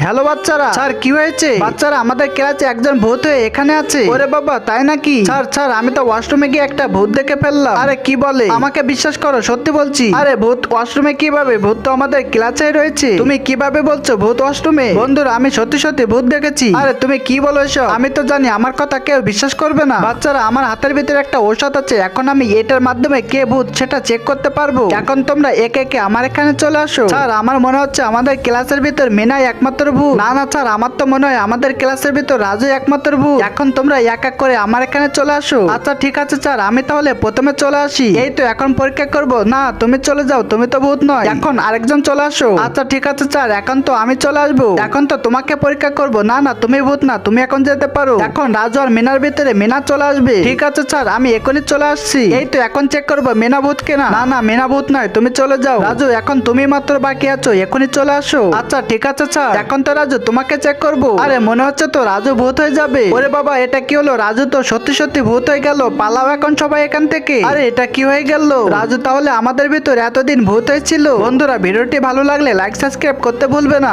Hello বাচ্চারা, sir কি হয়েছে? বাচ্চারা আমাদের ক্লাসে একজন ভূত হয়ে এখানে আছে। ওরে বাবা, তাই নাকি? স্যার আমি তো ওয়াশরুমে গিয়ে একটা ভূত দেখে ফেললাম। আরে কি বলে? আমাকে বিশ্বাস করো, সত্যি বলছি। আরে ভূত ওয়াশরুমে কিভাবে? ভূত তো আমাদের ক্লাসে রয়েছে। তুমি কিভাবে বলছো ভূত ওয়াশরুমে? বন্ধুরা, আমি সত্যি সত্যি ভূত দেখেছি। আরে তুমি কি বলো এসব? আমি তো জানি আমার কথা কেউ বিশ্বাস করবে না। বাচ্চারা, আমার হাতের ভিতরে একটা ঔষধ আছে, এখন আমি এটার মাধ্যমে কে ভূত সেটা চেক করতে পারবো। এখন তোমরা একে একে আমার এখানে চলে আসো। স্যার, আমার মনে হচ্ছে আমাদের ক্লাসের ভিতর মিনাই একমাত্র ভূত। না স্যার, আমার তো মনে হয় আমাদের ক্লাসের ভিতর রাজু একমাত্র ভূত। এখন তোমরা এক এক করে আমার এখানে চলে আসো। আচ্ছা ঠিক আছে স্যার, আমি তাহলে প্রথমে চলে আসি। এই তো এখন পরীক্ষা করব। না, তুমি চলে যাও, তুমি তো ভূত নয়। এখন আরেকজন চলে আসো। আচ্ছা ঠিক আছে স্যার, এখন তো আমি চলে আসবো। এখন তো তোমাকে পরীক্ষা করব। না তুমি ভূত না, তুমি এখন যেতে পারো। এখন রাজু আর মিনার ভিতরে মিনা চলে আসবে। ঠিক আছে স্যার, আমি এখনই চলে আসছি। এই তো এখন চেক করবো মিনা ভূত কিনা। না মিনা ভূত নয়, তুমি চলে যাও। রাজু, এখন তুমি মাত্র বাকি আছো, এখনই চলে আসো। আচ্ছা ঠিক আছে স্যার, এখন তো রাজু তোমাকে চেক করবো। আরে মনে হচ্ছে তো রাজু ভূত হয়ে যাবে। ওরে বাবা, এটা কি হলো? রাজু তো সত্যি সত্যি ভূত হয়ে গেল। পালাও এখন সবাই এখান থেকে। আরে এটা কি হয়ে গেল? রাজু তাহলে আমাদের ভিতর এতদিন ভূত হয়েছিল। বন্ধুরা, ভিডিওটি ভালো লাগলে লাইক সাবস্ক্রাইব করতে ভুলবে না।